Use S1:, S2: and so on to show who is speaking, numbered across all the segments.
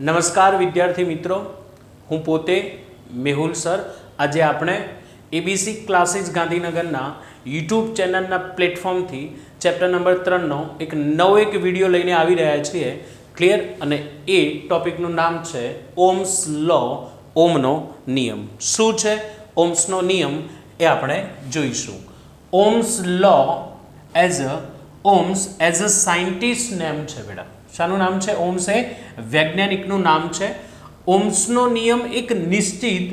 S1: નમસ્કાર વિદ્યાર્થી મિત્રો, હું પોતે મેહુલ સર. આજે આપણે એબીસી ક્લાસીસ ગાંધીનગરના યુટ્યુબ ચેનલના પ્લેટફોર્મથી ચેપ્ટર નંબર 3નો એક વિડીયો લઈને આવી રહ્યા છીએ. ક્લિયર? અને એ ટોપિકનું નામ છે ઓમ્સ લો, ઓમનો નિયમ. શું છે ઓમ્સનો નિયમ એ આપણે જોઈશું. ઓમ્સ લો ઓમ્સ એઝ અ સાયન્ટિસ્ટ નેમ છે બેટા. શાનું નામ છે? ઓમ્સ એ વૈજ્ઞાનિકનું નામ છે. ઓમ્સનો નિયમ એક નિશ્ચિત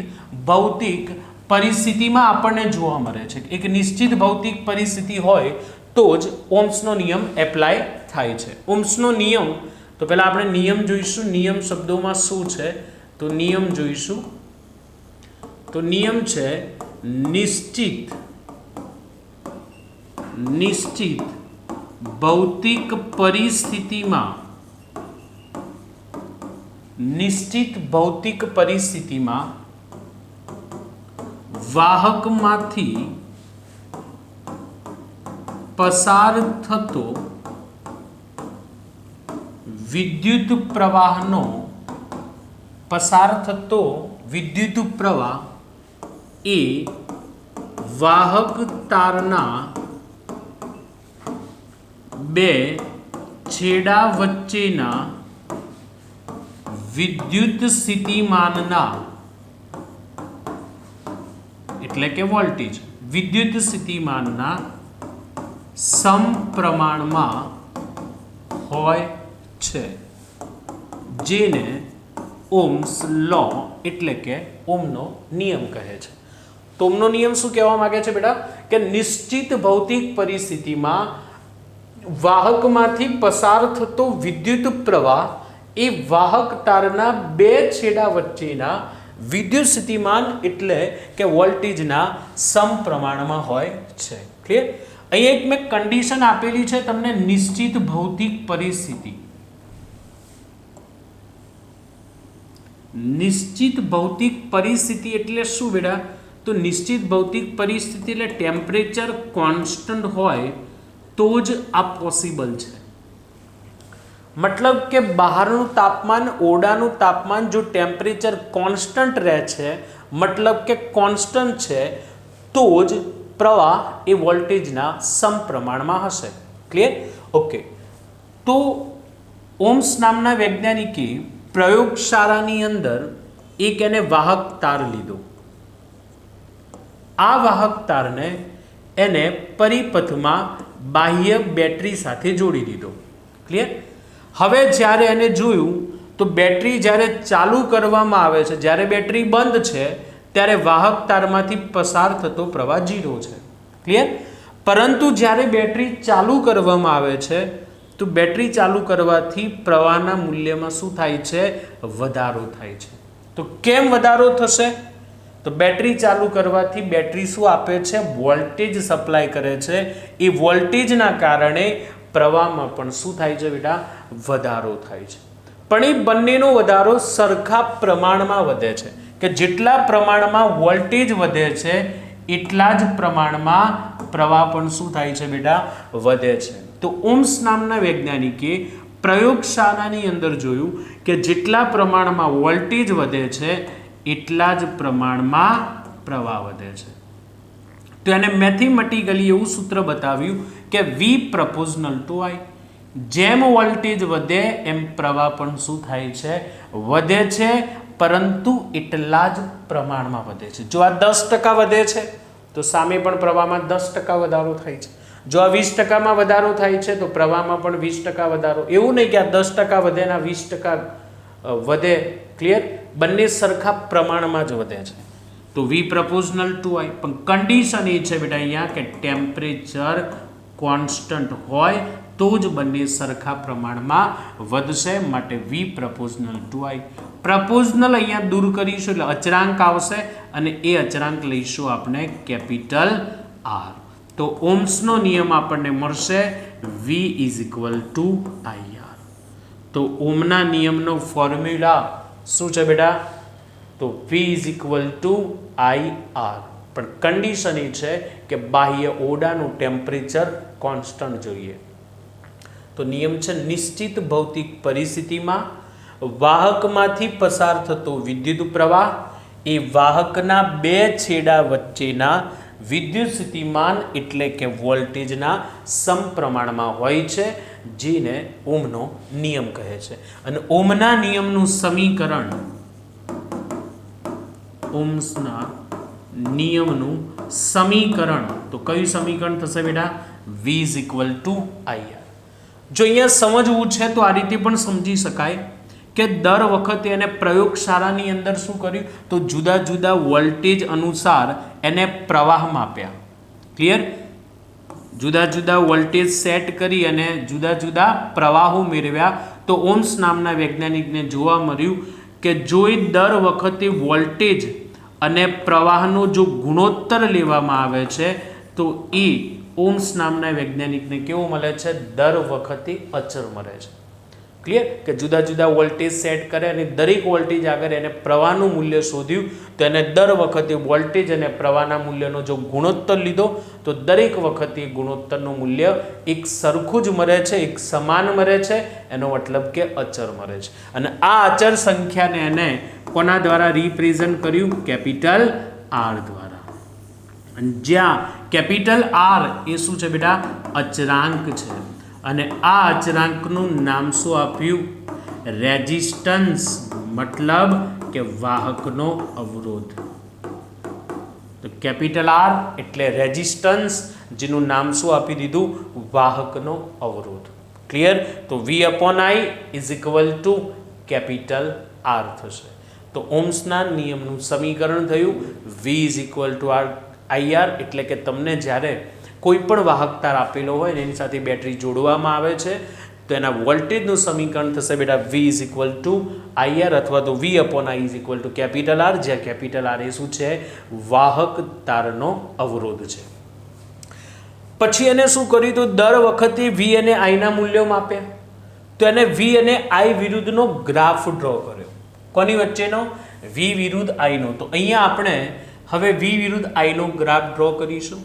S1: ભૌતિક પરિસ્થિતિમાં આપણને જોવા મળે છે. એક નિશ્ચિત ભૌતિક પરિસ્થિતિ હોય તો જ ઓમ્સનો નિયમ એપ્લાય થાય છે. ઓમ્સનો નિયમ, તો પહેલા આપણે નિયમ જોઈશું. નિયમ શબ્દોમાં શું છે તો નિયમ જોઈશું. તો નિયમ છે નિશ્ચિત ભૌતિક પરિસ્થિતિમાં વાહકમાંથી પસાર થતો વિદ્યુત પ્રવાહ એ વાહક તારના બે છેડા વચ્ચેના વિદ્યુત સ્થિતિમાનના એટલે કે વોલ્ટેજ વિદ્યુત સ્થિતિમાનના સમપ્રમાણમાં હોય છે, જેને ઓમ્સ લો એટલે કે ઓમનો નિયમ કહે છે. તો ઓમનો નિયમ શું કહેવા માંગે છે બેટા? કે નિશ્ચિત ભૌતિક પરિસ્થિતિમાં વાહકમાંથી પસાર થતો વિદ્યુત પ્રવાહ એ વાહક તારના બે છેડા વચ્ચેના વિદ્યુત સ્થિતિમાન એટલે કે વોલ્ટેજના સમપ્રમાણમાં હોય છે. ક્લિયર? અહીં એક મેં કન્ડિશન આપેલી છે તમને. નિશ્ચિત ભૌતિક પરિસ્થિતિ. નિશ્ચિત ભૌતિક પરિસ્થિતિ એટલે શું બેટા? તો નિશ્ચિત ભૌતિક પરિસ્થિતિ એટલે ટેમ્પરેચર કોન્સ્ટન્ટ હોય તો જ આ પોસિબલ છે. મતલબ કે બહારનું તાપમાન, ઓરડાનું તાપમાન જો ટેમ્પરેચર કોન્સ્ટન્ટ રહે છે, મતલબ કે કોન્સ્ટન્ટ છે, તો જ પ્રવાહ એ વોલ્ટેજના સમપ્રમાણમાં હશે. ક્લિયર? ઓકે. તો ઓમ્સ નામના વૈજ્ઞાનિકે પ્રયોગશાળાની અંદર એક એને વાહક તાર લીધો. આ વાહક તારને એને પરિપથમાં બાહ્ય બેટરી સાથે જોડી દીધો. ક્લિયર? હવે જ્યારે એને જોયું તો બેટરી જ્યારે ચાલુ કરવામાં આવે છે, જ્યારે બેટરી બંધ છે, ત્યારે વાહક તારમાંથી પસાર થતો પ્રવાહ 0 છે. ક્લિયર? પરંતુ જ્યારે બેટરી ચાલુ કરવામાં આવે છે તો બેટરી ચાલુ કરવાથી પ્રવાહના મૂલ્યમાં શું થાય છે? વધારો થાય છે. તો કેમ વધારો થશે? તો બેટરી ચાલુ કરવાથી બેટરી શું આપે છે? વોલ્ટેજ સપ્લાય કરે છે. એ વોલ્ટેજના કારણે પ્રવાહમાં પણ શું થાય છે બેટા? વધારો થાય છે. પણ એ બંનેનો વધારો સરખા પ્રમાણમાં વધે છે. કે જેટલા પ્રમાણમાં વોલ્ટેજ વધે છે એટલા જ પ્રમાણમાં પ્રવાહ પણ શું થાય છે બેટા? વધે છે. તો ઓમ્સ નામના વૈજ્ઞાનિકે પ્રયોગશાળાની અંદર જોયું કે જેટલા પ્રમાણમાં વોલ્ટેજ વધે છે એટલા જ પ્રમાણમાં પ્રવાહ વધે છે. તો એને મેથેમેટિકલી એવું સૂત્ર બતાવ્યું કે V proportional to I. જેમ વોલ્ટેજ વધે એમ પ્રવાહ પણ શું થાય છે? વધે છે, પરંતુ એટલા જ પ્રમાણમાં વધે છે. જો આ 10% વધે છે તો સામે પણ પ્રવાહમાં 10% વધારો થાય છે. જો આ 20%માં વધારો થાય છે તો પ્રવાહમાં પણ 20% વધારો. એવું નહીં કે આ 10% વધે ને 20% વધે. ક્લિયર? બંને સરખા પ્રમાણમાં જ વધે છે. તો V proportional to I. પણ કન્ડિશન એ છે બેટા અહીંયા કે ટેમ્પરેચર કોન્સ્ટન્ટ હોય તો જ બંને સરખા પ્રમાણમાં વધશે. માટે V proportional to I. પ્રપોઝનલ અહીંયા દૂર કરીશું એટલે અચળાંક આવશે અને એ અચળાંક લઈશું આપણે કેપિટલ R. તો ઓમ્સનો નિયમ આપણને મળશે V is equal to IR. તો ઓમના નિયમનો ફોર્મ્યુલા શું છે બેટા? તો V is equal to IR. પણ કન્ડિશન એ છે કે બાહ્ય ઓરડાનું ટેમ્પરેચર કોન્સ્ટન્ટ જોઈએ. તો નિયમ છે નિશ્ચિત ભૌતિક પરિસ્થિતિમાં વાહકમાંથી પસાર થતો વિદ્યુત પ્રવાહ એ વાહકના બે છેડા વચ્ચેના વિદ્યુત સ્થિતિમાન એટલે કે વોલ્ટેજના સમપ્રમાણમાં હોય છે, જેને ઓહમનો નિયમ કહે છે. અને ઓહમના નિયમનું સમીકરણ, ઓહ્મના નિયમનું સમીકરણ, તો કયું સમીકરણ થશે બેટા? V = IR. જો અહીંયા સમજવું છે તો આ રીતે પણ સમજી શકાય કે દર વખતે એને પ્રયોગશાળાની અંદર શું કર્યું, તો જુદા જુદા વોલ્ટેજ અનુસાર એને પ્રવાહ માપ્યા. ક્લિયર? જુદા જુદા વોલ્ટેજ સેટ કરી અને જુદા જુદા પ્રવાહો મેળવ્યા. તો ઓહ્મ્સ નામના વૈજ્ઞાનિકને જોવા મળ્યું કે જો દર વખતે વોલ્ટેજ અને પ્રવાહનો જો ગુણોત્તર લેવામાં આવે છે તો એ ઓહ્મ્સ નામના વૈજ્ઞાનિકને કેવો મળે છે? દર વખતે અચળ મળે છે. ક્લિયર? કે જુદા જુદા વોલ્ટેજ સેટ કરે અને દરેક વોલ્ટેજ આગળ એને પ્રવાહનું મૂલ્ય શોધ્યું, તો એને દર વખતે વોલ્ટેજ અને પ્રવાહના મૂલ્યનો જો ગુણોત્તર લીધો તો દરેક વખતે ગુણોત્તરનું મૂલ્ય એક સરખું જ મળે છે, એક સમાન મળે છે. એનો મતલબ કે અચળ મળે છે. અને આ અચળ સંખ્યાને એને કોના દ્વારા રિપ્રેઝન્ટ કર્યું? કેપિટલ R દ્વારા. અને જ્યાં કેપિટલ R એ શું છે બેટા? અચળાંક છે. અને આ અચળાંકનું નામ શું આપ્યું? રેઝિસ્ટન્સ, મતલબ કે વાહકનો અવરોધ. તો કેપિટલ R એટલે રેઝિસ્ટન્સ, જેનું નામ શું આપી દીધું? વાહકનો અવરોધ. ક્લિયર? તો V/I = કેપિટલ R થશે. તો ઓહ્મ્સના નિયમનું સમીકરણ થયું V = IR. એટલે કે તમને જ્યારે કોઈ પણ વાહક તાર આપેલો હોય ને એની સાથે બેટરી જોડવામાં આવે છે તો એના વોલ્ટેજનું સમીકરણ થશે બેટા V = IR અથવા તો V/I = કેપિટલ R, જ્યાં કેપિટલ R એ શું છે? વાહક તારનો અવરોધ છે. પછી એને શું કર્યું? તો દર વખતે V અને I ના મૂલ્યો માપ્યા. તો એને V અને I વિરુદ્ધનો ગ્રાફ ડ્રો કર્યો. કોની વચ્ચેનો? V વિરુદ્ધ I નો. તો અહીંયા આપણે હવે V વિરુદ્ધ I નો ગ્રાફ ડ્રો કરીશું.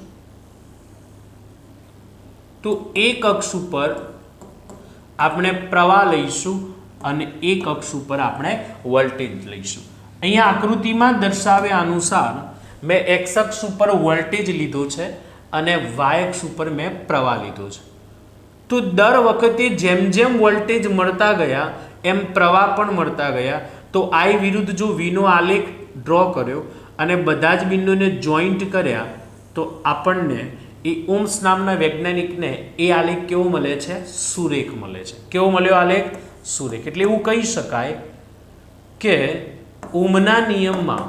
S1: તો એક અક્ષ ઉપર આપણે પ્રવાહ લઈશું અને એક અક્ષ ઉપર આપણે વોલ્ટેજ લઈશું. અહીંયા આકૃતિમાં દર્શાવ્યા અનુસાર મેં x અક્ષ ઉપર વોલ્ટેજ લીધો છે અને y અક્ષ ઉપર મેં પ્રવાહ લીધો છે. તો દર વખતે જેમ જેમ વોલ્ટેજ મળતા ગયા એમ પ્રવાહ પણ મળતા ગયા. તો I વિરુદ્ધ જો V નો આલેખ ડ્રો કર્યો અને બધા જ બિંદુને જોઈન્ટ કર્યા તો આપણને એ ઓહ્મ્સ નામના વૈજ્ઞાનિકને એ આલેખ કેવો મળે છે? સુરેખ મળે છે. કેવો મળ્યો આલેખ? સુરેખ. એટલે એવું કહી શકાય કે ઓહ્મના નિયમમાં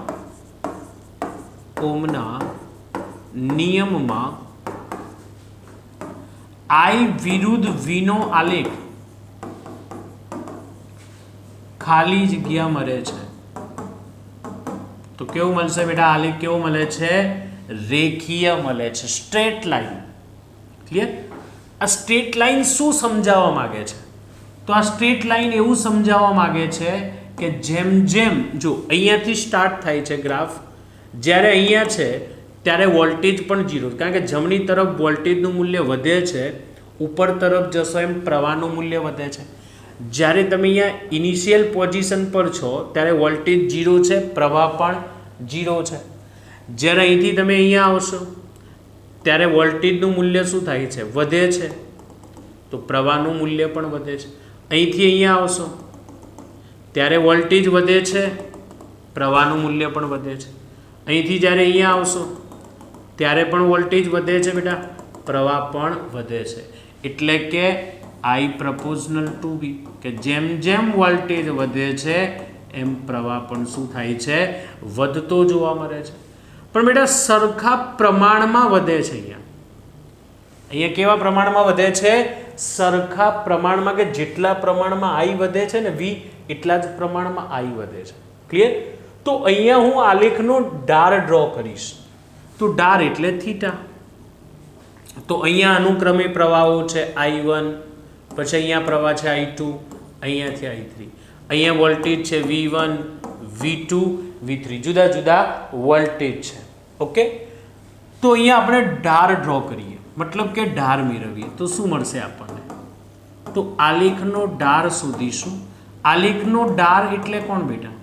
S1: I વિરુદ્ધ V નો આલેખ ખાલી જગ્યા મળે છે. તો કેવું મળશે બેટા? આલેખ કેવો મળે છે? રેખીય મળે છે, સ્ટ્રેટ લાઈન. ક્લિયર? આ સ્ટ્રેટ લાઈન શું સમજાવવા માંગે છે? તો આ સ્ટ્રેટ લાઈન એવું સમજાવવા માંગે છે કે જેમ જેમ જો અહીંયાથી સ્ટાર્ટ થાય છે ગ્રાફ, જ્યારે અહીંયા છે ત્યારે વોલ્ટેજ પણ 0, કારણ કે જમણી તરફ વોલ્ટેજનું મૂલ્ય વધે છે, ઉપર તરફ જશો એમ પ્રવાહનું મૂલ્ય વધે છે. જ્યારે તમે અહીંયા ઇનિશિયલ પોઝિશન પર છો ત્યારે વોલ્ટેજ 0 છે, પ્રવાહ પણ 0 છે. જ્યારે અહીંથી તમે અહીંયા આવશો ત્યારે વોલ્ટેજનું મૂલ્ય શું થાય છે? વધે છે. તો પ્રવાહનું મૂલ્ય પણ વધે છે. અહીંથી અહીંયા આવશો ત્યારે વોલ્ટેજ વધે છે, પ્રવાહનું મૂલ્ય પણ વધે છે. અહીંથી જ્યારે અહીંયા આવશો ત્યારે પણ વોલ્ટેજ વધે છે બેટા, પ્રવાહ પણ વધે છે. એટલે કે I proportional to V, કે જેમ જેમ વોલ્ટેજ વધે છે એમ પ્રવાહ પણ શું થાય છે? વધતો જોવા મળે છે. પણ બેટા સરખા પ્રમાણમાં વધે છે. અહીંયા કેવા પ્રમાણમાં વધે છે? સરખા પ્રમાણમાં, કે જેટલા પ્રમાણમાં I વધે છે ને V, એટલા જ પ્રમાણમાં I વધે છે. ક્લિયર? તો અહીંયા હું આલેખનો ઢાળ ડ્રો કરીશ. તો ઢાળ એટલે થીટા. તો અહીંયા અનુક્રમે પ્રવાહો છે I1, પછી અહીંયા પ્રવાહ છે I2, અહીંયાથી I3, અહીંયા વોલ્ટેજ છે V1, V2, V3, જુદા જુદા વોલ્ટેજ છે. ઓકે? તો અહીંયા આપણે ઢાળ ડ્રો કરીએ, મતલબ કે ઢાળ મેળવીએ તો શું મળશે આપણને? તો આલેખનો ઢાળ શોધીશું આલેખનો ડાર એટલે કોણ બેટા?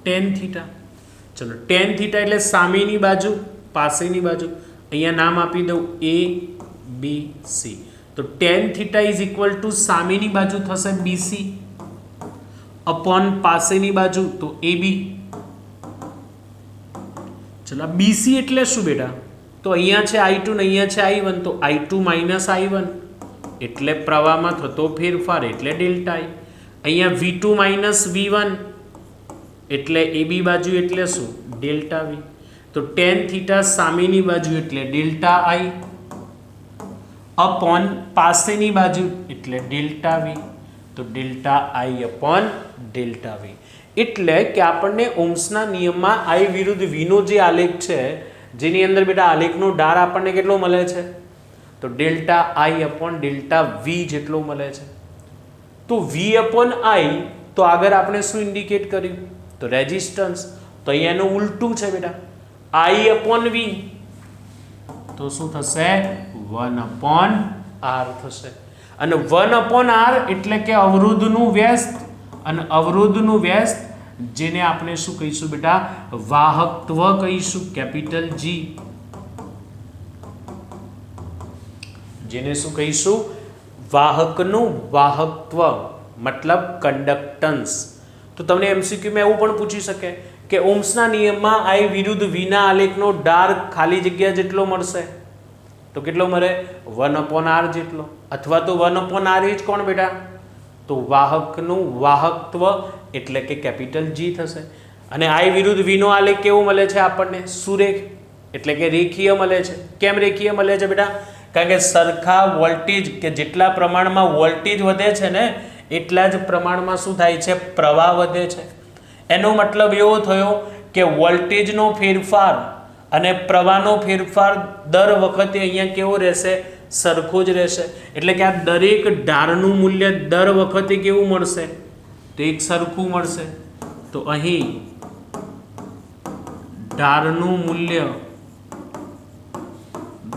S1: Ten theta. ચલો ટેન થીટા એટલે સામેની બાજુ, પાસેની બાજુ. અહીંયા નામ આપી દઉં એ બી સી. તો ten theta is equal two સામેની બાજુ થશે બીસી અપોન પાસેની બાજુ તો એ બી. ચલો બીસી એટલે શું બેટા? તો અહીંયા છે I2 ને અહીંયા છે I1, તો I2 માઇનસ I1 એટલે પ્રવાહમાં થતો ફેરફાર એટલે ડેલ્ટા I. અહીંયા V2 માઇનસ V1 એટલે એ બી બાજુ એટલે શું? Delta V. તો ટેન થીટા સામેની બાજુ એટલે ડેલ્ટા I અપોન પાસેની બાજુ એટલે ડેલ્ટા V. તો delta I upon delta V. એટલે કે આપણને ઓહ્મ્સના નિયમમાં I વિરુદ્ધ V નો જે આલેખ છે, જેની અંદર બેટા આલેખનો ડાર આપણને કેટલો મળે છે? તો delta I upon delta V જેટલો મળે છે. તો V અપોન I તો આગળ આપણે શું ઇન્ડિકેટ કર્યું? તો રેઝિસ્ટન્સ. તો અહીંયાનું ઉલટું છે બેટા, I અપોન V તો શું થશે? 1 અપોન R થશે. અને 1 અપોન R એટલે કે અવરોધનું વ્યસ્ત, અને અવરોધનું વ્યસ્ત જેને આપણે શું કહીશું બેટા? વાહકત્વ કહીશું, કેપિટલ G. જેને શું કહીશું? વાહકનું વાહકત્વ મતલબ કન્ડક્ટન્સ. તો તમને MCQ માં એવું પણ પૂછી શકે કે ઓહ્મ્સના નિયમમાં I વિરુદ્ધ V ના આલેખનો ડાર ખાલી જગ્યા જેટલો મળશે, તો કેટલો મળે? 1 અપોન R જેટલો. અથવા તો 1 અપોન R એ જ કોણ બેટા? તો વાહકનું વાહકત્વ એટલે કે કેપિટલ G થશે. અને I વિરુદ્ધ V નો આલેખ કેવો મળે છે આપણને? સુરેખ એટલે કે રેખીય મળે છે. કેમ રેખીય મળે છે બેટા? કારણ કે સરખા વોલ્ટેજ કે જેટલા પ્રમાણમાં વોલ્ટેજ વધે છે ને એટલા જ પ્રમાણમાં શું થાય છે? પ્રવાહ વધે છે. એનો મતલબ એવો થયો કે વોલ્ટેજનો ફેરફાર અને પ્રવાહનો ફેરફાર દર વખતે અહીંયા કેવો રહેશે? સરખો જ રહેશે. એટલે કે આ દરેક ઢારનું મૂલ્ય દર વખતે કેવું મળશે? તો એક સરખું મળશે. તો અહીં ઢારનું મૂલ્ય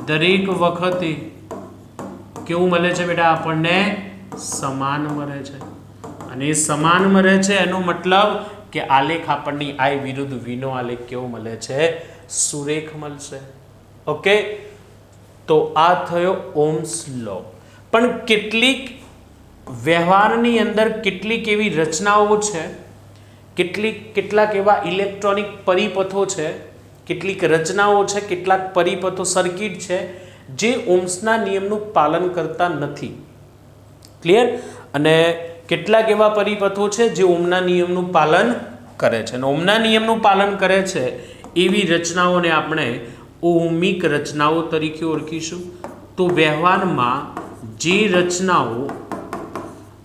S1: દરેક વખતે કેવું મળે છે બેટા? આપણને સમાન મળે છે. અને એ સમાન મળે છે એનો મતલબ કે આલેખ આપણને I વિરુદ્ધ V નો આલેખ કેવો મળે છે? સુરેખ મળશે. ઓકે, તો આ થયો ઓહ્મ્સ લો. પણ વ્યવહારની અંદર કેટલીક એવી રચનાઓ છે, કેટલાક એવા ઇલેક્ટ્રોનિક પરિપથો છે, કેટલીક રચનાઓ છે, કેટલાક પરિપથો સર્કિટ છે જે ઓહ્મ્સના નિયમનું પાલન કરતા નથી. ક્લિયર? અને કેટલાક એવા પરિપથો છે જે ઓહ્મના નિયમનું પાલન કરે છે. અને ઓહ્મના નિયમનું પાલન કરે છે એવી રચનાઓને આપણે ઓહ્મિક રચનાઓ તરીકે ઓળખીશું. તો વ્યવહારમાં જે રચનાઓ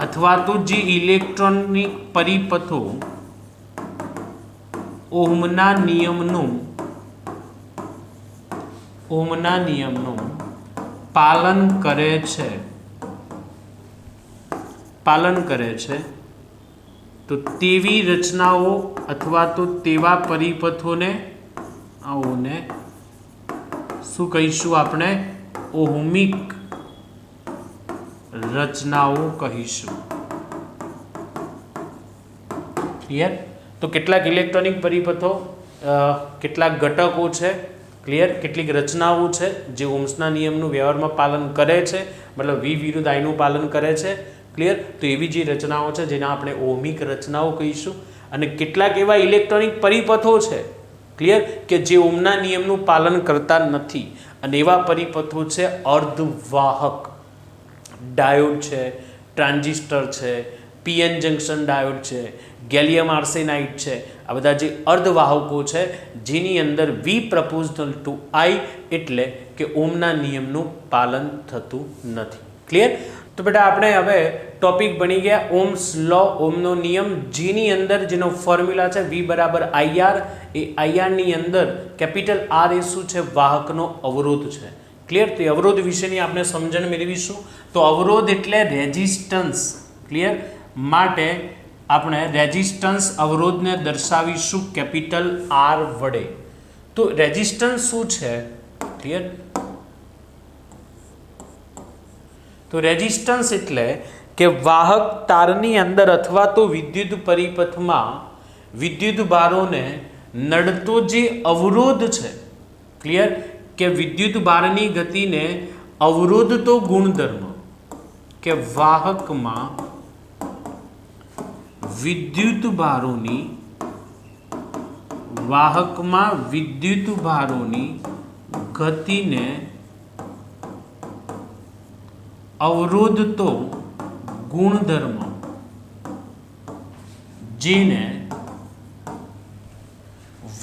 S1: અથવા તો જે ઇલેક્ટ્રોનિક પરિપથો ઓહ્મના નિયમનું પાલન કરે છે તો તેવી રચનાઓ અથવા તો તેવા પરિપથોને શું કહીશું આપણે? ઓહ્મિક રચનાઓ કહીશું. ક્લિયર? તો કેટલાક ઇલેક્ટ્રોનિક પરિપથો, કેટલાક ઘટકો છે, ક્લિયર, કેટલીક રચનાઓ છે જે ઓહ્મ્સના નિયમનું વ્યવહારમાં પાલન કરે છે, મતલબ V વિરુદ્ધ I નું પાલન કરે છે. ક્લિયર? તો એવી જે રચનાઓ છે જેને આપણે ઓહ્મિક રચનાઓ કહીશું. અને કેટલાક એવા ઇલેક્ટ્રોનિક પરિપથો છે, ક્લિયર, કે જે ઓહ્મના નિયમનું પાલન કરતા નથી. અને એવા પરિપથો છે અર્ધવાહક. ડાયોડ છે, ટ્રાન્ઝિસ્ટર છે, PN જંક્શન ડાયોડ છે, ગેલિયમ આર્સેનાઇડ છે. આ બધા જે અર્ધવાહકો છે જેની અંદર V પ્રપોઝનલ ટુ I એટલે કે ઓહ્મના નિયમનું પાલન થતું નથી. ક્લિયર? તો બેટા આપણે હવે ટોપિક બની ગયા ઓહ્મ્સ લો, ઓહ્મનો નિયમ, જેની અંદર જેનો ફોર્મ્યુલા છે V બરાબર IR. એ IR ની અંદર કેપિટલ R એ શું છે? વાહકનો અવરોધ છે. ક્લિયર? તો અવરોધ વિશેની આપણે સમજણ મેળવીશું. તો અવરોધ એટલે રેઝિસ્ટન્સ. ક્લિયર? માટે આપણે રેઝિસ્ટન્સ અવરોધને દર્શાવીશું કેપિટલ R વડે. તો રેઝિસ્ટન્સ શું છે? ક્લિયર? તો રેઝિસ્ટન્સ એટલે કે વાહક તારની અંદર અથવા તો વિદ્યુત પરિપથમાં વિદ્યુત ભારોને નડતો જે અવરોધ છે, ક્લિયર, કે વિદ્યુત ભારની ગતિને અવરોધતો ગુણધર્મ કે વાહકમાં વિદ્યુત ભારોની ગતિને અવરોધતો ગુણધર્મ, જેને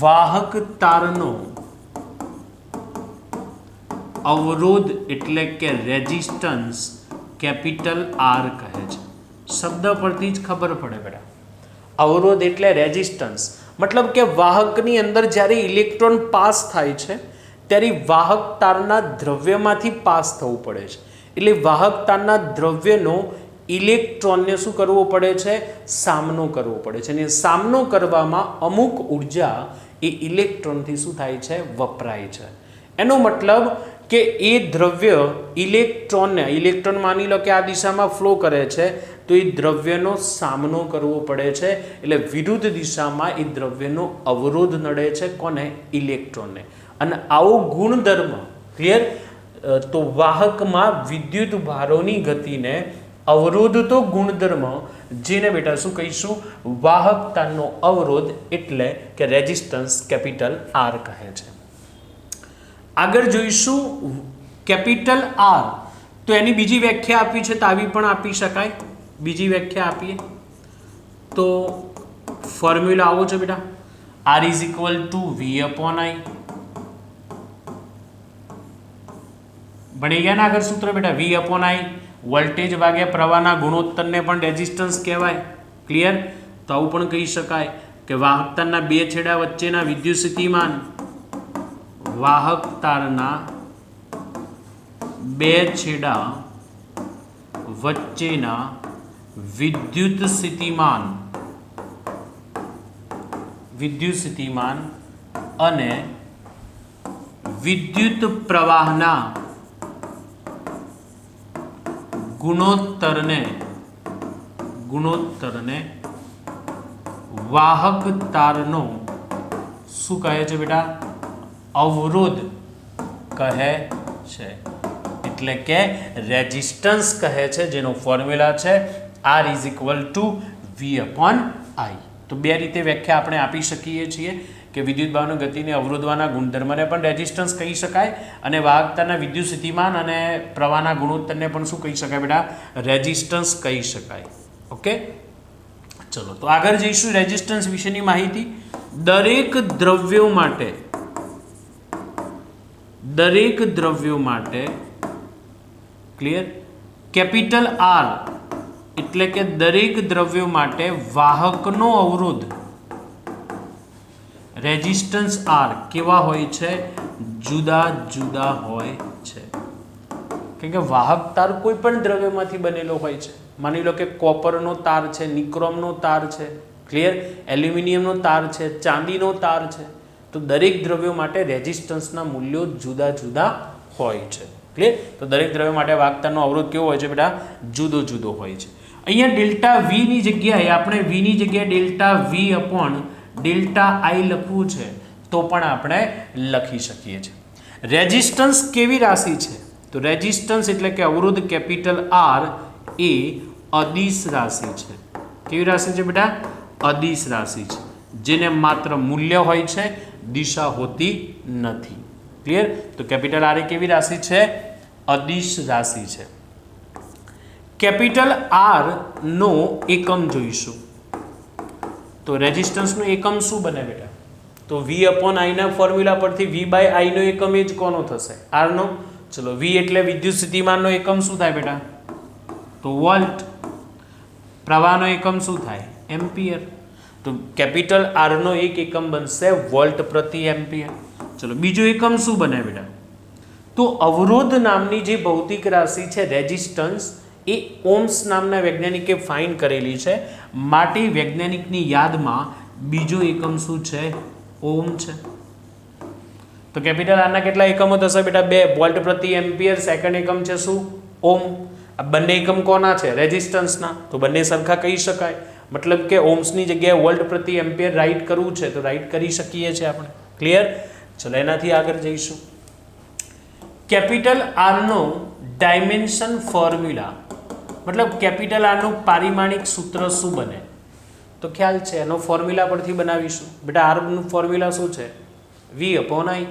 S1: વાહક તારનો અવરોધ એટલે કે રેઝિસ્ટન્સ કેપિટલ આર કહે છે. શબ્દ પરથી જ ખબર પડે બેટા, અવરોધ એટલે રેઝિસ્ટન્સ, મતલબ કે વાહકની અંદર જ્યારે ઇલેક્ટ્રોન પાસ થાય છે ત્યારે વાહક તારના દ્રવ્યમાંથી પાસ થવું પડે છે. એટલે વાહક તારના દ્રવ્યનો ઇલેક્ટ્રોનને શું કરવો પડે છે? સામનો કરવો પડે છે. અને સામનો કરવામાં અમુક ઉર્જા એ ઇલેક્ટ્રોનથી શું થાય છે? વપરાય છે. એનો મતલબ કે એ દ્રવ્ય ઇલેક્ટ્રોન માની લો કે આ દિશામાં ફ્લો કરે છે, તો એ દ્રવ્યનો સામનો કરવો પડે છે. એટલે વિરુદ્ધ દિશામાં એ દ્રવ્યનો અવરોધ નડે છે. કોને? ઇલેક્ટ્રોનને. અને આવો ગુણધર્મ, ક્લિયર, તો વાહકમાં વિદ્યુત ભારોની ગતિને અવરોધતો ગુણધર્મ, જેને બેટા શું કહીશું? વાહકતાનો અવરોધ એટલે કે રેઝિસ્ટન્સ કેપિટલ આર કહે છે. આગળ જોઈશું કેપિટલ આર. તો એની બીજી વ્યાખ્યા આપી છે, તો આવી પણ આપી શકાય. બીજી વ્યાખ્યા આપીએ તો ફોર્મ્યુલા આવો છે બેટા, R is equal to V upon I. ભણી ગયા ને આગળ સૂત્ર બેટા? વી અપોન આઈ વોલ્ટેજ ભાગ્યા પ્રવાહના ગુણોત્તરને પણ રેઝિસ્ટન્સ કહેવાય. ક્લિયર? તો આવું પણ કહી શકાય કે વાહક તારના બે છેડા વચ્ચેના વિદ્યુત સ્થિતિમાન, વાહક તારના બે છેડા વચ્ચેના વિદ્યુત સ્થિતિમાન અને વિદ્યુત પ્રવાહના ગુણોત્તરને વાહક તારનો શું કહે છે બેટા? અવરોધ કહે છે, એટલે કે રેઝિસ્ટન્સ કહે છે, જેનો ફોર્મ્યુલા છે R is equal to V upon I. તો બે રીતે વ્યાખ્યા આપણે આપી શકીએ છીએ કે વિદ્યુત ભાવની ગતિને અવરોધવાના ગુણધર્મને પણ રેઝિસ્ટન્સ કહી શકાય, અને વાહકતાના વિદ્યુત સ્થિતિમાન અને પ્રવાહના ગુણોત્તરને પણ શું કહી શકાય બેટા? રેઝિસ્ટન્સ કહી શકાય. ઓકે, ચલો તો આગળ જઈશું રેઝિસ્ટન્સ વિશેની માહિતી. દરેક દ્રવ્યો માટે ક્લિયર, કેપિટલ આર એટલે કે દરેક દ્રવ્યો માટે વાહકનો અવરોધ રેઝિસ્ટન્સ આર કેવા હોય છે? જુદા જુદા હોય છે. કેમ કે વાહક તાર કોઈ પણ દ્રવ્યમાંથી બનેલો હોય છે. માની લો કે કોપરનો તાર છે, નિક્રોમનો તાર છે, ક્લિયર, એલ્યુમિનિયમનો તાર છે, ચાંદીનો તાર છે. તો દરેક દ્રવ્યો માટે રેઝિસ્ટન્સના મૂલ્યો જુદા જુદા હોય છે. ક્લિયર? તો દરેક દ્રવ્ય માટે વાહકતાનો અવરોધ કેવો હોય છે બેટા? જુદો જુદો હોય છે. અહીંયા ડેલ્ટા વી ની જગ્યાએ આપણે વી ની જગ્યાએ ડેલ્ટા વી અપોન ડેલ્ટા આઈ લખવું છે તો પણ આપણે લખી શકીએ છીએ. રેઝિસ્ટન્સ કેવી રાશિ છે? તો રેઝિસ્ટન્સ એટલે કે અવરોધ કેપિટલ આર એ અદિશ રાશિ છે. કેવી રાશિ છે બેટા? અદિશ રાશિ છે, જેને માત્ર મૂલ્ય હોય છે, દિશા હોતી નથી. ક્લિયર? તો કેપિટલ આર એ કેવી રાશિ છે? અદિશ રાશિ છે. કેપિટલ આર નો એકમ જોઈશું. તો રેઝિસ્ટન્સનો એકમ શું બને બેટા? તો વી અપોન આઈ ના ફોર્મ્યુલા પરથી વી બાય આઈ નો એકમ એ જ કોનો થશે? આર નો. ચલો, વી એટલે વિદ્યુત સ્થિતિમાનનો એકમ શું થાય બેટા? તો વોલ્ટ. પ્રવાહનો એકમ શું થાય? એમ્પિયર. તો કેપિટલ આર નો એક એકમ બનશે વોલ્ટ પ્રતિ એમ્પિયર. ચલો, બીજો એકમ શું બને બેટા? તો અવરોધ નામની જે ભૌતિક રાશિ છે રેઝિસ્ટન્સ, એ ઓમ્સ નામના વૈજ્ઞાનિકે ફાઇન્ડ કરેલી છે. માટે વૈજ્ઞાનિકની યાદમાં બીજો એકમ શું છે? ઓમ છે. તો કેપિટલ આરના કેટલા એકમો થશે બેટા? 2 વોલ્ટ પ્રતિ એમ્પિયર. સેકન્ડ એકમ છે શું? ઓમ. આ બંને એકમ કોના છે? રેઝિસ્ટન્સના. તો બંને સરખા કહી શકાય. મતલબ કે ઓહ્મ્સની જગ્યાએ વોલ્ટ પ્રતિ એમ્પિયર રાઈટ કરવું છે તો રાઈટ કરી શકીએ છીએ આપણે. ક્લિયર? ચલો એનાથી આગળ જઈશું. કેપિટલ આર નો ડાયમેન્શન ફોર્મ્યુલા, મતલબ કેપિટલ આર નું પારિમાણિક સૂત્ર શું બને? તો ખ્યાલ છે એનો ફોર્મ્યુલા પરથી બનાવીશું. બેટા આર નું ફોર્મ્યુલા શું છે? V/I.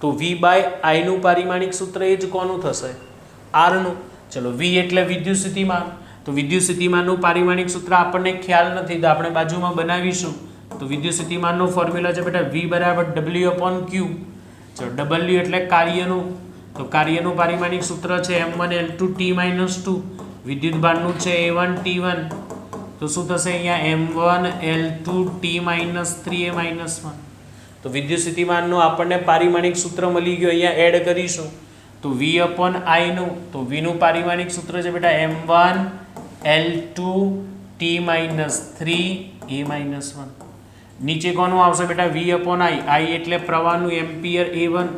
S1: તો V/I નું પારિમાણિક સૂત્ર એ જ કોનું થશે? આર નું. ચલો V એટલે વિદ્યુત સ્થિતિમાન, તો વિદ્યુત સ્થિતિમાનનું પારિમાણિક સૂત્ર આપણને ખ્યાલ નથી તો આપણે બાજુમાં બનાવીશું. તો વિદ્યુત સ્થિતિમાનનો ફોર્મ્યુલા છે બેટા V = W/Q. ચલો W એટલે કાર્યનું, તો કાર્યનું પારિમાણિક સૂત્ર છે m1L2T-2. વિદ્યુત ભારનું છે A1T1, તો શું થશે અહીંયા m1L2T-3A-1. તો વિદ્યુત સ્થિતિમાનનું આપણને પારિમાણિક સૂત્ર મળી ગયું, અહીંયા એડ કરીશું. તો V/I નું, તો V નું પારિમાણિક સૂત્ર છે બેટા m1L2T-3A-1. નીચે કોનું આવશે બેટા? V/I. I એટલે પ્રવાહનું એમ્પિયર A1,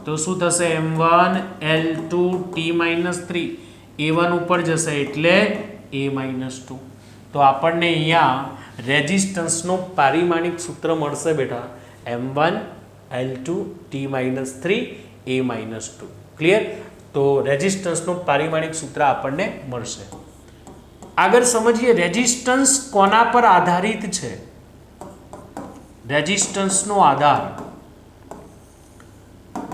S1: તો શું થશે m1L2T-3. A1 ઉપર જશે એટલે A-2. તો આપણને અહીંયા રેઝિસ્ટન્સનું પારિમાણિક સૂત્ર મળશે બેટા m1L2T-3A-2. ક્લિયર? તો રેઝિસ્ટન્સનું પારિમાણિક સૂત્ર આપણને મળશે. આગળ સમજીએ રેઝિસ્ટન્સ કોના પર આધારિત છે? રેઝિસ્ટન્સનો આધાર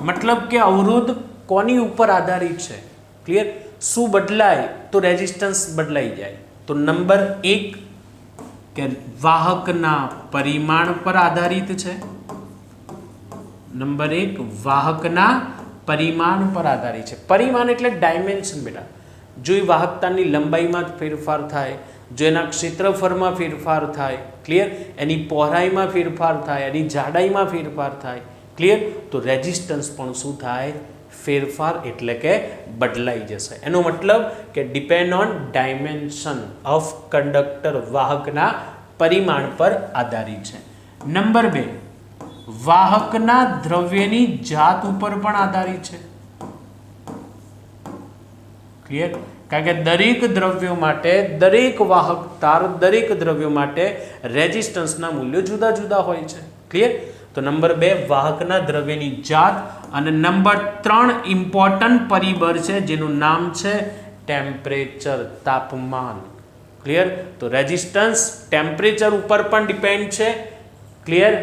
S1: મતલબ કે અવરોધ કોની ઉપર આધારિત છે? ક્લિયર? શું બદલાય તો રેઝિસ્ટન્સ બદલાઈ જાય? તો નંબર 1 કે વાહકના પરિમાણ પર આધારિત છે. નંબર 1 વાહકના પરિમાણ પર આધારિત છે. પરિમાણ એટલે ડાયમેન્શન બેટા. જો એ વાહકતાની લંબાઈમાં ફેરફાર થાય, જો એના ક્ષેત્રફળમાં ફેરફાર થાય, ક્લિયર, એની પહોળાઈમાં ફેરફાર થાય, એની જાડાઈમાં ફેરફાર થાય, ક્લિયર, તો રેઝિસ્ટન્સ પણ શું થાય? ફેરફાર એટલે કે બદલાઈ જશે. એનો મતલબ કે depend on dimension of conductor, વાહકના પરિમાણ પર આધારિત છે. નંબર 2 વાહકના દ્રવ્યની જાત ઉપર પણ આધારિત છે. ક્લિયર? કારણ કે દરેક દ્રવ્યો માટે, દરેક વાહકતાર, દરેક દ્રવ્યો માટે રેઝિસ્ટન્સના મૂલ્યો જુદા જુદા હોય છે. ક્લિયર? તો નંબર 2 વાહકના દ્રવ્યની જાત. અને નંબર 3 ઇમ્પોર્ટન્ટ પરિબળ છે જેનું નામ છે ટેમ્પરેચર, તાપમાન. ક્લિયર? તો રેઝિસ્ટન્સ ટેમ્પરેચર ઉપર પણ ડિપેન્ડ છે. ક્લિયર?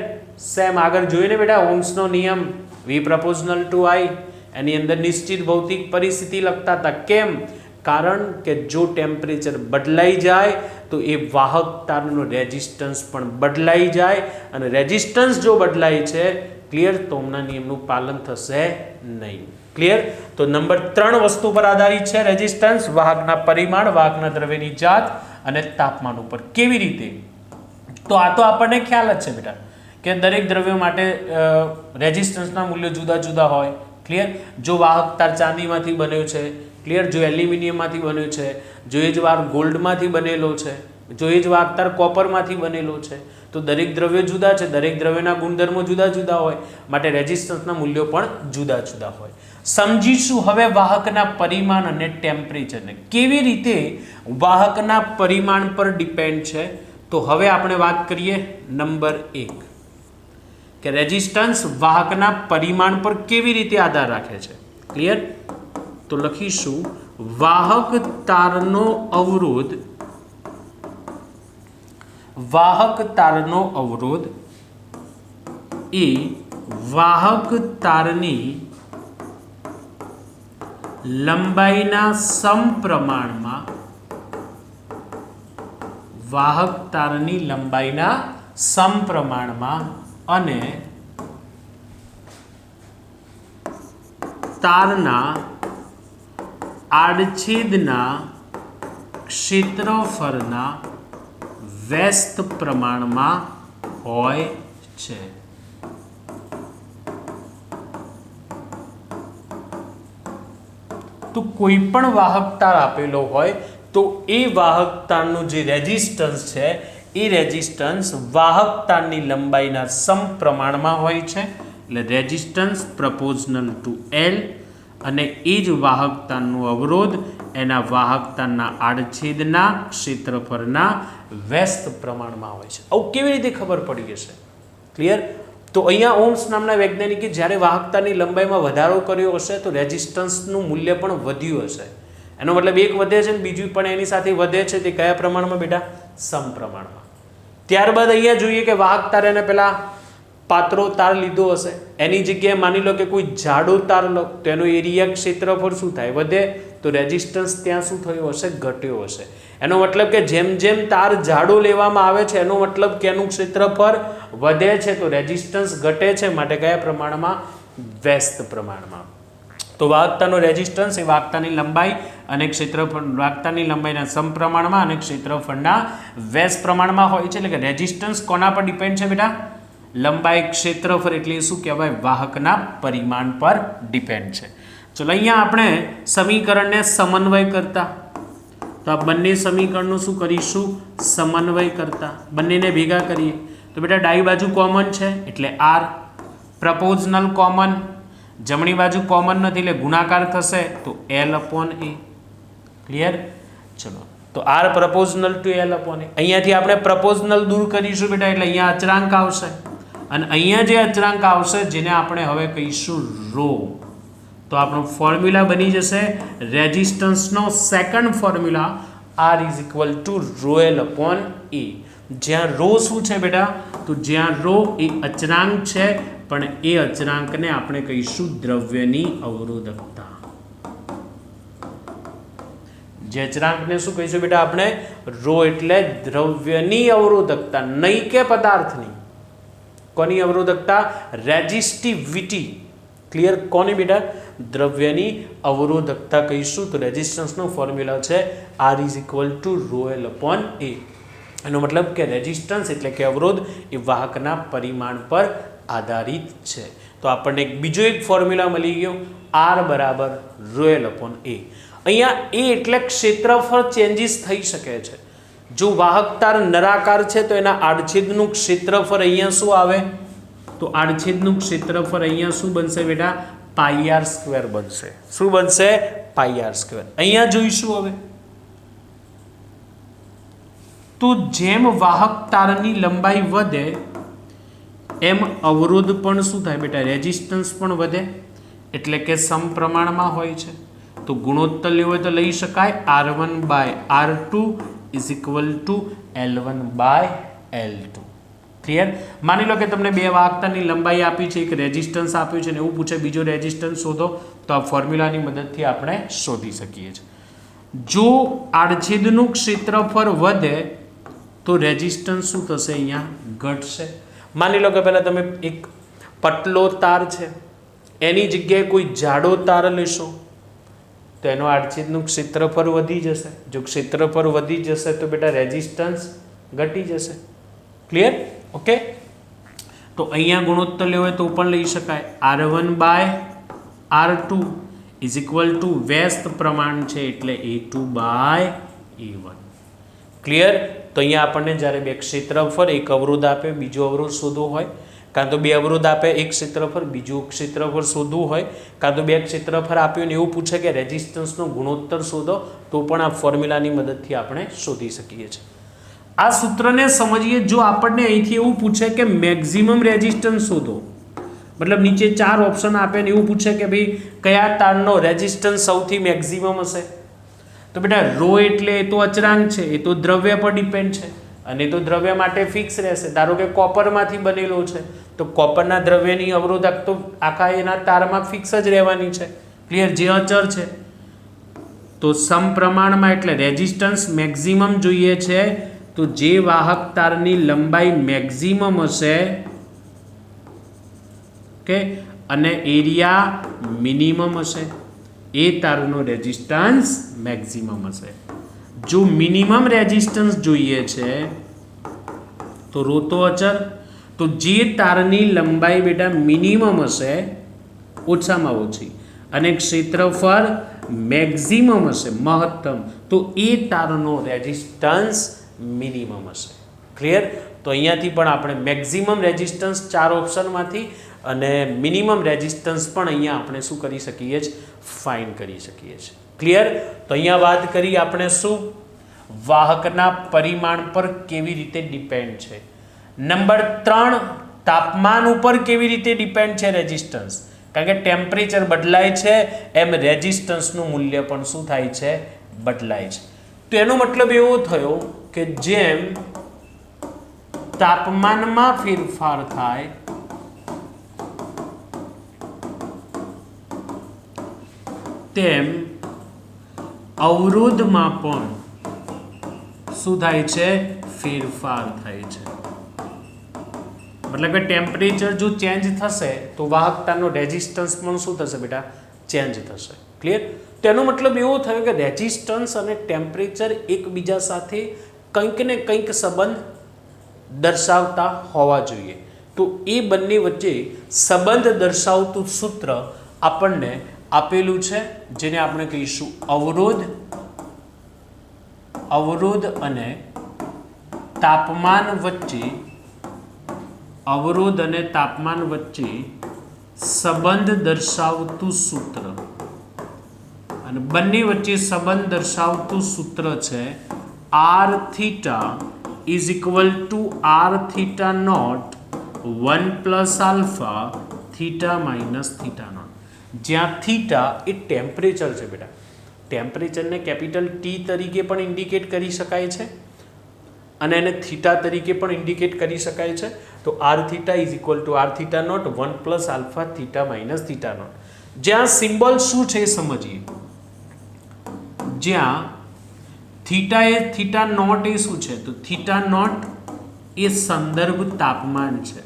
S1: સેમ આગળ જોઈને બેટા ઓહ્મ્સનો નિયમ V/I, એની અંદર નિશ્ચિત ભૌતિક પરિસ્થિતિ લખતા હતા. કેમ? કારણ કે જો ટેમ્પરેચર બદલાઈ જાય તો એ વાહકતાનો રેઝિસ્ટન્સ પણ બદલાઈ જાય, અને રેઝિસ્ટન્સ જો બદલાય છે, ક્લિયર, તો ઓહ્મના નિયમનું પાલન થશે નહીં. ક્લિયર? તો નંબર 3 વસ્તુ પર આધારિત છે રેઝિસ્ટન્સ: વાહકના પરિમાણ, વાહકના દ્રવ્યની જાત અને તાપમાન ઉપર. કેવી રીતે? તો આ તો આપણને ખ્યાલ જ છે બેટા કે દરેક દ્રવ્ય માટે રેઝિસ્ટન્સના મૂલ્યો જુદા જુદા હોય. ક્લિયર? જો વાહકતાર ચાંદીમાંથી બન્યો છે, ક્લિયર, જો એલ્યુમિનિયમમાંથી બન્યો છે, જો એ જ વાર ગોલ્ડમાંથી બનેલો છે, જો એ જ વાહકતાર કોપરમાંથી બનેલો છે, તો દરેક દ્રવ્ય જુદા છે, દરેક દ્રવ્યના ગુણધર્મો જુદા જુદા હોય, માટે રેઝિસ્ટન્સના મૂલ્યો પણ જુદા જુદા હોય. સમજીશું હવે વાહકના પરિમાણ અને ટેમ્પરેચરને. કેવી રીતે વાહકના પરિમાણ પર ડિપેન્ડ છે? તો હવે આપણે વાત કરીએ નંબર 1 કે રેઝિસ્ટન્સ વાહકના પરિમાણ પર કેવી રીતે આધાર રાખે છે. ક્લિયર? તો લખીશું વાહક તારનો અવરોધ, વાહક તારનો અવરોધ એ વાહક તારની લંબાઈના સમપ્રમાણમાં, વાહક તારની લંબાઈના સમપ્રમાણમાં અને તારના આડછેદના ક્ષેત્રફળના વ્યસ્ત પ્રમાણમાં હોય છે. તો કોઈ પણ વાહકતાર આપેલો હોય તો એ વાહકતારનું જે રેઝિસ્ટન્સ છે એ રેઝિસ્ટન્સ વાહકતારની લંબાઈના સમપ્રમાણમાં હોય છે, એટલે રેઝિસ્ટન્સ પ્રપોઝનલ ટુ L, અને એ જ વાહકતારનું અવરોધ એના વાહકતાના આડછેદના ક્ષેત્રફળના વ્યસ્ત પ્રમાણમાં હોય છે. આવું કેવી રીતે ખબર પડી હશે? ક્લિયર? તો અહીંયા ઓમ્સ નામના વૈજ્ઞાનિકે જ્યારે વાહકતાની લંબાઈમાં વધારો કર્યો હશે તો રેઝિસ્ટન્સનું મૂલ્ય પણ વધ્યું હશે. એનો મતલબ એક વધે છે ને બીજું પણ એની સાથે વધે છે. તે કયા પ્રમાણમાં બેટા? સમપ્રમાણમાં. ત્યારબાદ અહીંયા જોઈએ કે વાહક તાર એને પેલા પાતળો તાર લીધો હશે, એની જગ્યાએ માની લો કે કોઈ જાડો તાર લો તો એનો એરિયા ક્ષેત્રફળ શું થાય? વધે. તો રેઝિસ્ટન્સ ત્યાં શું થયો હશે? ઘટ્યો હશે. એનો મતલબ કે જેમ જેમ તાર જાડો લેવામાં આવે છે એનો મતલબ કે એનું ક્ષેત્રફળ વધે છે, તો રેઝિસ્ટન્સ ઘટે છે. માટે કયા પ્રમાણમાં? વ્યસ્ત પ્રમાણમાં. તો વાહકતાનો રેઝિસ્ટન્સ એ વાહકતાની લંબાઈ અને ક્ષેત્રફળ, વાહકતાની લંબાઈના સમપ્રમાણમાં અને ક્ષેત્રફળના વ્યસ્ત પ્રમાણમાં હોય છે. એટલે કે રેઝિસ્ટન્સ કોના પર ડિપેન્ડ છે બેટા? લંબાઈ, ક્ષેત્રફળ, એટલે શું કહેવાય? વાહકના પરિમાણ પર ડિપેન્ડ છે. ચલો અહીંયા આપણે સમીકરણને સમન્વય કરતા, તો આ બંને સમીકરણનું શું કરીશું? સમન્વય કરતા. બંનેને ભેગા કરીએ તો બેટા ડાબી બાજુ કોમન છે એટલે r, પ્રપોઝનલ કોમન, જમણી બાજુ કોમન નથી એટલે ગુણાકાર થશે તો l/a. ક્લિયર? ચલો તો r પ્રપોઝનલ ટુ l/a. અહીંયાથી આપણે પ્રપોઝનલ દૂર કરીશું બેટા એટલે અહીંયા અચળાંક આવશે અને અહીંયા જે અચળાંક આવશે જેને આપણે હવે કહીશું રો. તો આપણો ફોર્મ્યુલા બની જશે રેઝિસ્ટન્સનો સેકન્ડ ફોર્મ્યુલા r = ρl/a. જ્યાં રો શું છે બેટા? તો જ્યાં રો એ અચળાંક છે પણ એ અચળાંકને આપણે કહીશું દ્રવ્યની અવરોધકતા. જે અચળાંકને શું કહીશું બેટા આપણે? રો એટલે દ્રવ્યની અવરોધકતા, નહીં કે પદાર્થની. કોની અવરોધકતા? રેઝિસ્ટિવિટી. ક્લિયર? કોની બેટા? દ્રવ્યની અવરોધકતા કહીશું. તો રેઝિસ્ટન્સનો ફોર્મ્યુલા છે r = ρl/a. એનો મતલબ કે રેઝિસ્ટન્સ એટલે કે અવરોધ એ વાહકના પરિમાણ પર આધારિત છે. તો આપણને બીજો એક ફોર્મ્યુલા મળી ગયો r = ρl/a. અહીંયા a એટલે ક્ષેત્રફળ ચેન્જીસ થઈ શકે છે. જો વાહક તાર નળાકાર છે તો એના આડછેદનું ક્ષેત્રફળ અહીંયા શું આવે? તો આડછેદનું ક્ષેત્રફળ અહીંયા શું બનશે બેટા? πr² બનશે. શું બનશે? πr². અહીંયા જોઈશું હવે તો જેમ વાહક તારની લંબાઈ વધે એમ અવરોધ પણ શું થાય બેટા? રેઝિસ્ટન્સ પણ વધે. એટલે કે સમપ્રમાણમાં હોય છે. તો ગુણોત્તર લેવો હોય તો લઈ શકાય r1/r2 = l1/l2. ક્લિયર? માની લો કે તમને બે વાહકતાની લંબાઈ આપી છે, એક રેઝિસ્ટન્સ આપ્યું છે ને એવું પૂછે બીજો રેઝિસ્ટન્સ શોધો, તો આ ફોર્મ્યુલાની મદદથી આપણે શોધી શકીએ છીએ. જો આડછેદનું ક્ષેત્રફળ વધે તો રેઝિસ્ટન્સ શું થશે? અહીંયા ઘટશે. માની લો કે પહેલાં તમે એક પતલો તાર છે એની જગ્યાએ કોઈ જાડો તાર લેશો તો એનો આડછેદનું ક્ષેત્રફળ વધી જશે. જો ક્ષેત્રફળ વધી જશે તો બેટા રેઝિસ્ટન્સ ઘટી જશે. ક્લિયર? ઓકે. તો અહીંયા ગુણોત્તર લેવો હોય તો પણ લઈ શકાય r1/r2 = વ્યસ્ત પ્રમાણ છે એટલે a2/a1. ક્લિયર? તો અહીંયા આપણને જ્યારે બે ક્ષેત્રફળ, એક અવરોધ આપે બીજો અવરોધ શોધવો હોય, કાં તો બે અવરોધ આપે એક ક્ષેત્રફળ બીજું ક્ષેત્રફળ શોધવું હોય, કાં તો બે ક્ષેત્રફળ આપ્યું ને એવું પૂછે કે રેઝિસ્ટન્સનો ગુણોત્તર શોધો, તો પણ આ ફોર્મ્યુલાની મદદથી આપણે શોધી શકીએ છીએ. આ સૂત્રને સમજીએ. જો આપણને અહીંથી એવું પૂછે કે મેક્સિમમ રેઝિસ્ટન્સ શોધો, મતલબ નીચે 4 ઓપ્શન આપે ને એવું પૂછે કે ભાઈ કયા તારનો રેઝિસ્ટન્સ સૌથી મેક્સિમમ હશે, તો બેટા રો એટલે એ તો અચળાંક છે, એ તો દ્રવ્ય પર ડિપેન્ડ છે અને એ તો દ્રવ્ય માટે ફિક્સ રહેશે. ધારો કે કોપરમાંથી બનેલો છે તો કોપરના દ્રવ્યની અવરોધક તો આખા એના તારમાં ફિક્સ જ રહેવાની છે. ક્લિયર? જે અચળ છે. તો સમપ્રમાણમાં એટલે રેઝિસ્ટન્સ મેક્સિમમ જોઈએ છે. તો જે વાહક તારની લંબાઈ મેક્સિમમ હશે કે અને એરિયા મિનિમમ હશે એ તારનો રેઝિસ્ટન્સ મેક્સિમમ હશે. જો મિનિમમ રેઝિસ્ટન્સ જોઈએ છે તો રો તો અચળ, તો જે તારની લંબાઈ બેટા મિનિમમ હશે ઓછામાં ઓછી અને ક્ષેત્રફળ મેક્સિમમ હશે મહત્તમ, તો એ તારનો રેઝિસ્ટન્સ મિનિમમ હશે. ક્લિયર? તો અહીંયાથી પણ આપણે મેક્સિમમ રેઝિસ્ટન્સ 4 ઓપ્શનમાંથી અને મિનિમમ રેઝિસ્ટન્સ પણ અહીંયા આપણે શું કરી શકીએ છીએ? ફાઇન્ડ કરી શકીએ છીએ. ક્લિયર? તો અહીંયા વાત કરી આપણે શું વાહકના પરિમાણ પર કેવી રીતે ડિપેન્ડ છે. નંબર 3 તાપમાન ઉપર કેવી રીતે ડિપેન્ડ છે રેઝિસ્ટન્સ. કારણ કે ટેમ્પરેચર બદલાય છે એમ રેઝિસ્ટન્સનું મૂલ્ય પણ શું થાય છે? બદલાય છે. તો એનો મતલબ એવો થયો કે જેમ તાપમાનમાં ફેરફાર થાય તેમ અવરોધમાં પણ શું થાય છે? ફેરફાર થાય છે. મતલબ કે ટેમ્પરેચર જો ચેન્જ થશે તો વાહકતાનો રેઝિસ્ટન્સ પણ શું થશે બેટા? ચેન્જ થશે. ક્લિયર? તેનો મતલબ એવો થયો કે રેઝિસ્ટન્સ અને ટેમ્પરેચર એકબીજા સાથે કંઈક ને કંઈક સંબંધ દર્શાવતા હોવા જોઈએ. તો એ બંને વચ્ચે સંબંધ દર્શાવતું સૂત્ર આપણને આપેલું છે, જેને આપણે કહીશું અવરોધ અને તાપમાન વચ્ચે સંબંધ દર્શાવતું સૂત્ર. અને બંને વચ્ચે સંબંધ દર્શાવતું સૂત્ર છે r theta is equal to r theta not 1 plus alpha theta minus theta not. જ્યાં થીટા એ ટેમ્પરેચર છે બેટા. ટેમ્પરેચરને કેપિટલ ટી તરીકે પણ ઇન્ડિકેટ કરી શકાય છે અને એને થીટા તરીકે પણ ઇન્ડિકેટ કરી શકાય છે. તો r theta is equal to r theta not 1 plus alpha theta minus theta not. જ્યાં સિમ્બોલ શું છે એ સમજીએ. જ્યાં થીટા નોટ એ શું છે? તો થીટા નોટ એ સંદર્ભ તાપમાન છે.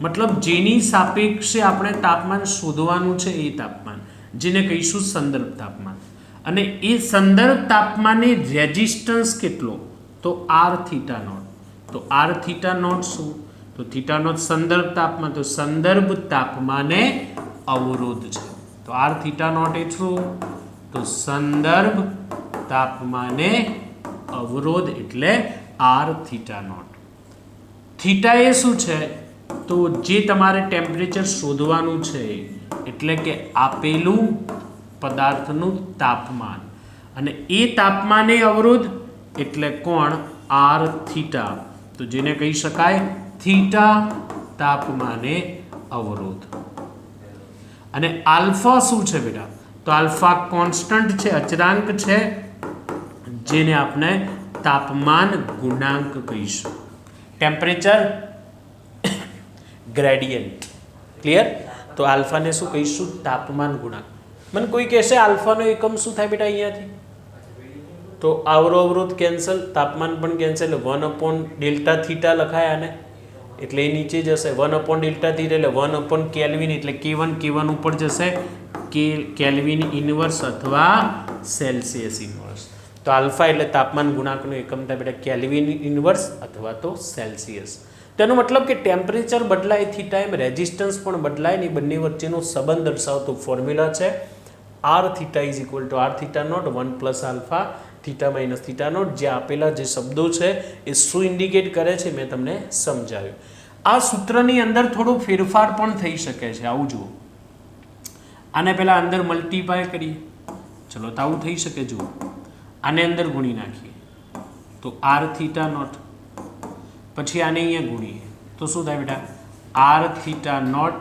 S1: મતલબ જેની સાપેક્ષે આપણે તાપમાન શોધવાનું છે એ તાપમાન, જેને કહીશું સંદર્ભ તાપમાન. અને એ સંદર્ભ તાપમાને રેઝિસ્ટન્સ કેટલો? તો r થીટા નોટ. તો r થીટા નોટ શું? તો થીટા નોટ સંદર્ભ તાપમાન. તો સંદર્ભ તાપમાને અવરોધ છે. તો r થીટા નોટ એ શું? તો સંદર્ભ તાપમાને અવરોધ એટલે r થીટા નોટ. થીટા એ શું છે? તો જે તમારે ટેમ્પરેચર શોધવાનું છે એટલે કે આપેલું પદાર્થનું તાપમાન, અને એ તાપમાને અવરોધ એટલે કોણ? r theta. તો જેને કહી શકાય થીટા તાપમાને અવરોધ. અને આલ્ફા શું છે બેટા? તો આલ્ફા કોન્સ્ટન્ટ છે, અચળાંક છે, જેને આપણે તાપમાન ગુણાંક કહીશું. Temperature gradient. ક્લિયર? તો આલ્ફાને શું કહીશું? તાપમાન ગુણાંક. મને કોઈ કહેશે આલ્ફાનો એકમ શું થાય બેટા અહીંયાથી? તો આવરો અવરોધ કેન્સલ, તાપમાન પણ કેન્સલ. 1/ડેલ્ટા થીટા લખાય આને એટલે એ નીચે જશે. 1/ડેલ્ટા થીટા એટલે 1 કેલ્વિન એટલે K1 ઉપર જશે, કેલ્વિન ઇનવર્સ અથવા સેલ્સિયસ ઇનવર્સ. તો આલ્ફા એટલે તાપમાન ગુણાંકનો એકમ થાય બેટા કેલ્વિન ઇનવર્સ અથવા તો સેલ્સિયસ. તેનો મતલબ કે ટેમ્પરેચર બદલાય થીટા એમ રેઝિસ્ટન્સ પણ બદલાય ને બંને વચ્ચેનો સંબંધ દર્શાવતો ફોર્મ્યુલા છે r theta is equal to r theta not 1 plus alpha theta minus theta not. જે આપેલા જે શબ્દો છે એ શું ઇન્ડિકેટ કરે છે મેં તમને સમજાવ્યું. આ સૂત્રની અંદર થોડો ફેરફાર પણ થઈ શકે છે. આવું જુઓ, આને પહેલા અંદર મલ્ટીપ્લાય કરીએ, ચલો તો આવું થઈ શકે. જુઓ, આને અંદર ગુણી નાખીએ તો r થીટા નોટ, પછી આને અહીંયા ગુણીએ તો શું થાય બેટા? r theta not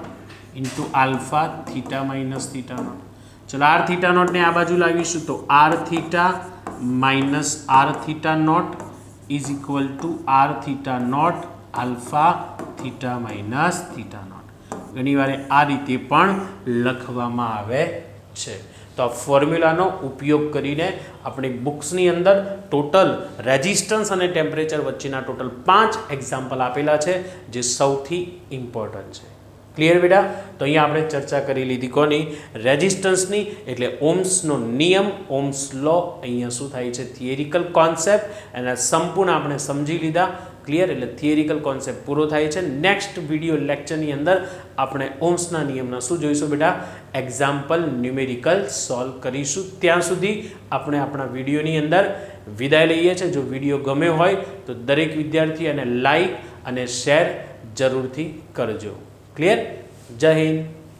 S1: into alpha theta minus theta not. ચલો r થીટા નોટને આ બાજુ લાવીશું તો r theta minus r theta not is equal to r theta not alpha theta minus theta not. ઘણીવાર આ રીતે પણ લખવામાં આવે છે. તો આ ફોર્મ્યુલાનો ઉપયોગ કરીને આપણી બુક્સની અંદર ટોટલ રેઝિસ્ટન્સ અને ટેમ્પરેચર વચ્ચેના ટોટલ 5 એક્ઝામ્પલ આપેલા છે, જે સૌથી ઇમ્પોર્ટન્ટ છે. ક્લિયર બેટા? તો અહીંયા આપણે ચર્ચા કરી લીધી કોની? રેઝિસ્ટન્સની. એટલે ઓમ્સનો નિયમ, ઓમ્સ લો અહીંયા શું થાય છે? થિયરિકલ કોન્સેપ્ટ, એના સંપૂર્ણ આપણે સમજી લીધા. ક્લિયર? એટલે થિયરિકલ કોન્સેપ્ટ પૂરો થાય છે. નેક્સ્ટ વિડીયો લેક્ચરની અંદર આપણે ઓમ્સના નિયમના શું જોઈશું બેટા? એક્ઝામ્પલ ન્યુમેરિકલ સોલ્વ કરીશું. ત્યાં સુધી આપણે આપણા વિડીયોની અંદર વિદાય લઈએ છીએ. જો વિડીયો ગમ્યો હોય તો દરેક વિદ્યાર્થી અને લાઈક અને શેર જરૂરથી કરજો. ક્લિયર? જય હિન્દ.